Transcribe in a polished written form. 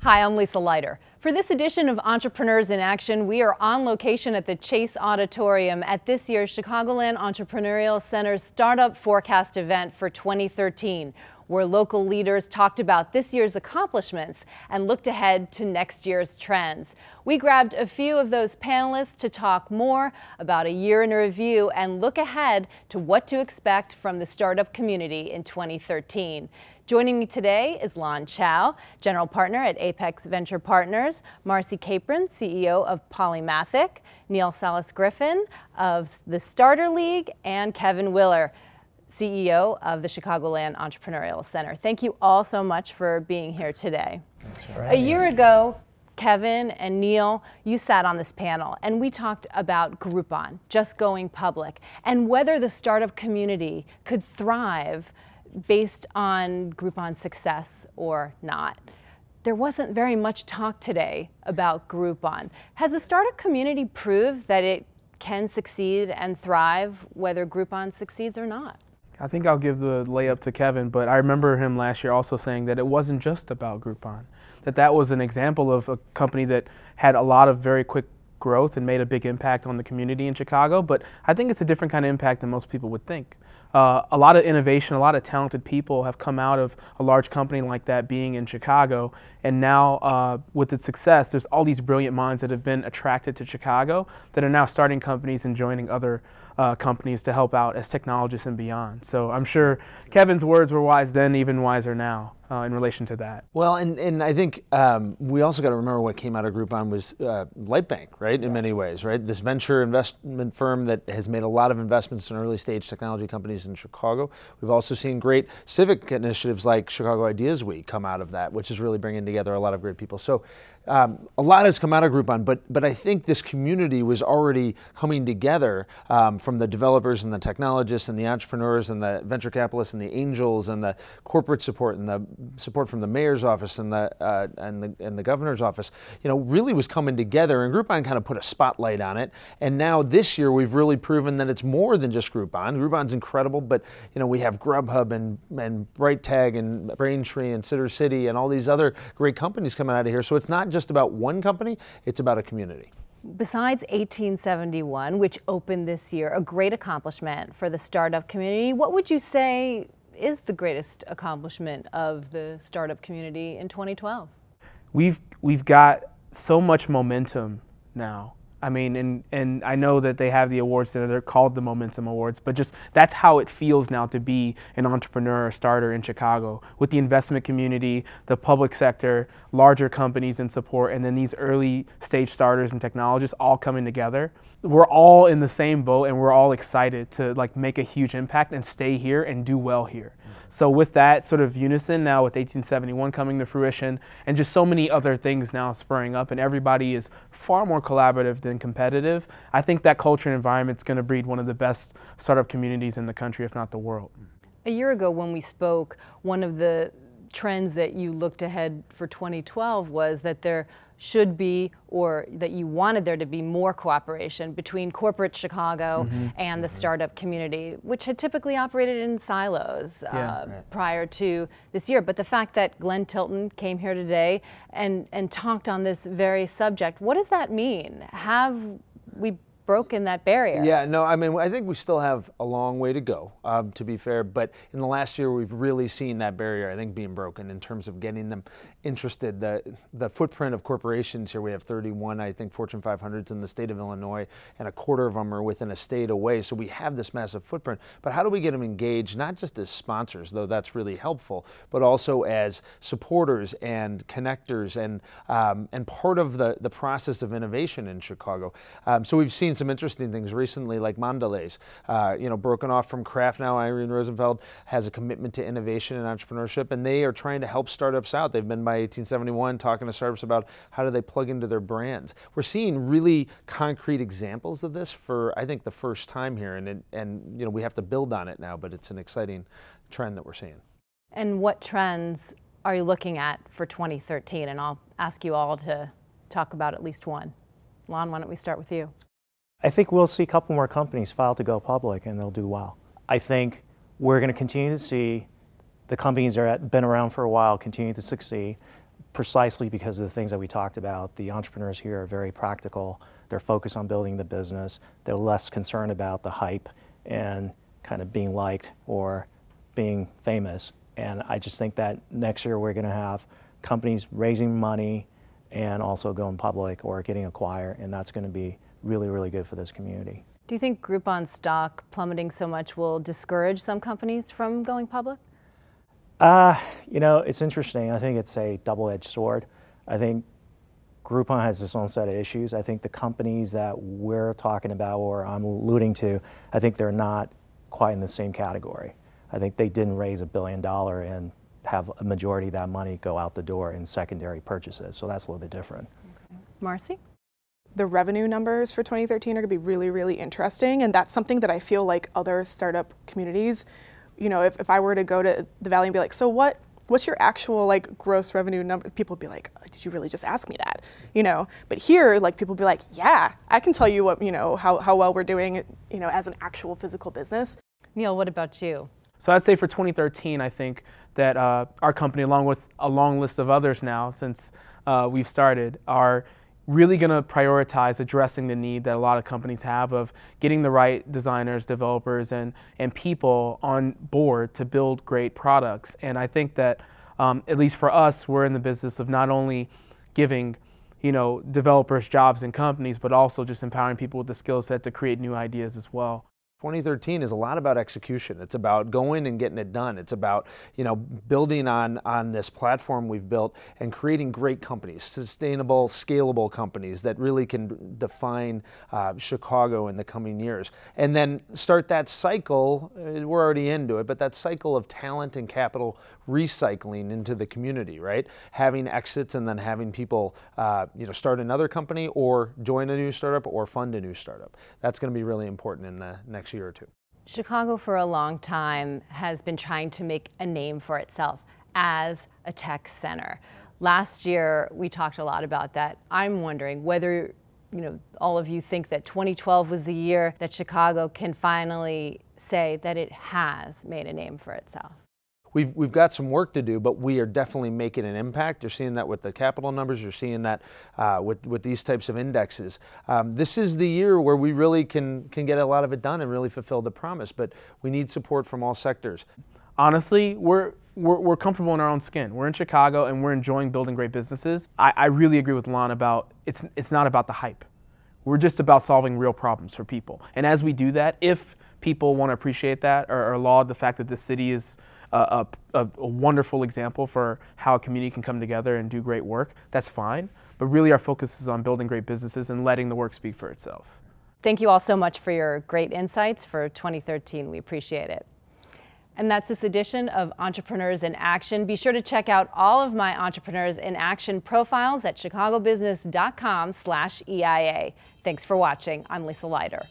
Hi, I'm Lisa Leiter. For this edition of Entrepreneurs in Action, we are on location at the Chase Auditorium at this year's Chicagoland Entrepreneurial Center's Startup Forecast event for 2013, where local leaders talked about this year's accomplishments and looked ahead to next year's trends. We grabbed a few of those panelists to talk more about a year in review and look ahead to what to expect from the startup community in 2013. Joining me today is Lon Chow, General Partner at Apex Venture Partners, Marcy Capron, CEO of Polymathic, Neil Salas-Griffin of the Starter League, and Kevin Willer, CEO of the Chicagoland Entrepreneurial Center. Thank you all so much for being here today. A year ago, Kevin and Neil, you sat on this panel and we talked about Groupon just going public and whether the startup community could thrive based on Groupon's success or not. There wasn't very much talk today about Groupon. Has the startup community proved that it can succeed and thrive whether Groupon succeeds or not? I think I'll give the layup to Kevin, but I remember him last year also saying that it wasn't just about Groupon, that was an example of a company that had a lot of very quick growth and made a big impact on the community in Chicago, but I think it's a different kind of impact than most people would think. A lot of innovation, a lot of talented people have come out of a large company like that being in Chicago, and now with its success, there's all these brilliant minds that have been attracted to Chicago that are now starting companies and joining other companies to help out as technologists and beyond. So I'm sure Kevin's words were wise then, even wiser now in relation to that. Well, and I think we also got to remember what came out of Groupon was Lightbank, right, in many ways, right? This venture investment firm that has made a lot of investments in early stage technology companies in Chicago. We've also seen great civic initiatives like Chicago Ideas Week come out of that, which is really bringing together a lot of great people. So a lot has come out of Groupon, but I think this community was already coming together from the developers and the technologists and the entrepreneurs and the venture capitalists and the angels and the corporate support and the support from the mayor's office and the governor's office. You know, really was coming together, and Groupon kind of put a spotlight on it. And now this year we've really proven that it's more than just Groupon. Groupon's incredible, but you know, we have Grubhub and BrightTag and Braintree and Sitter City and all these other great companies coming out of here. So it's not just about one company, it's about a community. Besides 1871, which opened this year, a great accomplishment for the startup community, what would you say is the greatest accomplishment of the startup community in 2012? We've got so much momentum now. I mean, and I know that they have the awards that they're called the Momentum Awards, but just that's how it feels now to be an entrepreneur or starter in Chicago, with the investment community, the public sector, larger companies in support, and then these early stage starters and technologists all coming together. We're all in the same boat and we're all excited to like make a huge impact and stay here and do well here. So with that sort of unison now with 1871 coming to fruition and just so many other things now spurring up and everybody is far more collaborative than competitive, I think that culture and environment is going to breed one of the best startup communities in the country, if not the world. A year ago when we spoke, one of the trends that you looked ahead for 2012 was that there should be, or that you wanted there to be more cooperation between corporate Chicago and the startup community, which had typically operated in silos prior to this year. But the fact that Glenn Tilton came here today and talked on this very subject, what does that mean? Have we broken that barrier? Yeah, no, I mean, I think we still have a long way to go, to be fair, but in the last year we've really seen that barrier, I think, being broken in terms of getting them interested. The footprint of corporations here, we have 31, I think, Fortune 500s in the state of Illinois, and a quarter of them are within a state away, so we have this massive footprint. But how do we get them engaged, not just as sponsors, though that's really helpful, but also as supporters and connectors and part of the process of innovation in Chicago? So we've seen some interesting things recently, like Mondelez, you know, broken off from Kraft now. Irene Rosenfeld has a commitment to innovation and entrepreneurship, and they are trying to help startups out. They've been by 1871 talking to startups about how do they plug into their brands. We're seeing really concrete examples of this for, I think, the first time here, and you know, we have to build on it now, but it's an exciting trend that we're seeing. And what trends are you looking at for 2013? And I'll ask you all to talk about at least one. Lon, why don't we start with you? I think we'll see a couple more companies file to go public and they'll do well. I think we're going to continue to see the companies that have been around for a while continue to succeed. precisely because of the things that we talked about. The entrepreneurs here are very practical. They're focused on building the business. They're less concerned about the hype and kind of being liked or being famous. And I just think that next year we're going to have companies raising money and also going public or getting acquired, and that's going to be really, really good for this community. Do you think Groupon stock plummeting so much will discourage some companies from going public? You know, it's interesting. I think it's a double-edged sword. I think Groupon has its own set of issues. I think the companies that we're talking about or I'm alluding to, I think they're not quite in the same category. I think they didn't raise $1 billion and have a majority of that money go out the door in secondary purchases. So that's a little bit different. Okay. Marcy? The revenue numbers for 2013 are going to be really, really interesting. And that's something that I feel like other startup communities, you know, if I were to go to the Valley and be like, so what's your actual like gross revenue number? People would be like, did you really just ask me that? You know, but here, like people would be like, yeah, I can tell you what, you know, how well we're doing, you know, as an actual physical business. Neil, what about you? So I'd say for 2013, I think that our company, along with a long list of others now since we've started, are really going to prioritize addressing the need that a lot of companies have of getting the right designers, developers, and people on board to build great products. And I think that, at least for us, we're in the business of not only giving, you know, developers jobs in companies, but also just empowering people with the skill set to create new ideas as well. 2013 is a lot about execution. It's about going and getting it done. It's about, you know, building on this platform we've built and creating great companies, sustainable, scalable companies that really can define Chicago in the coming years. And then start that cycle, we're already into it, but that cycle of talent and capital recycling into the community, right? Having exits and then having people, you know, start another company or join a new startup or fund a new startup. That's going to be really important in the next year or two. Chicago for a long time has been trying to make a name for itself as a tech center. Last year we talked a lot about that. I'm wondering whether, you know, all of you think that 2012 was the year that Chicago can finally say that it has made a name for itself. We've got some work to do, but we are definitely making an impact. You're seeing that with the capital numbers. You're seeing that with these types of indexes. This is the year where we really can get a lot of it done and really fulfill the promise, but we need support from all sectors. Honestly, we're comfortable in our own skin. We're in Chicago and we're enjoying building great businesses. I really agree with Lon about it's not about the hype. We're just about solving real problems for people. And as we do that, if people want to appreciate that or laud the fact that this city is a wonderful example for how a community can come together and do great work, that's fine. But really our focus is on building great businesses and letting the work speak for itself. Thank you all so much for your great insights for 2013. We appreciate it. And that's this edition of Entrepreneurs in Action. Be sure to check out all of my Entrepreneurs in Action profiles at chicagobusiness.com/EIA. Thanks for watching. I'm Lisa Leiter.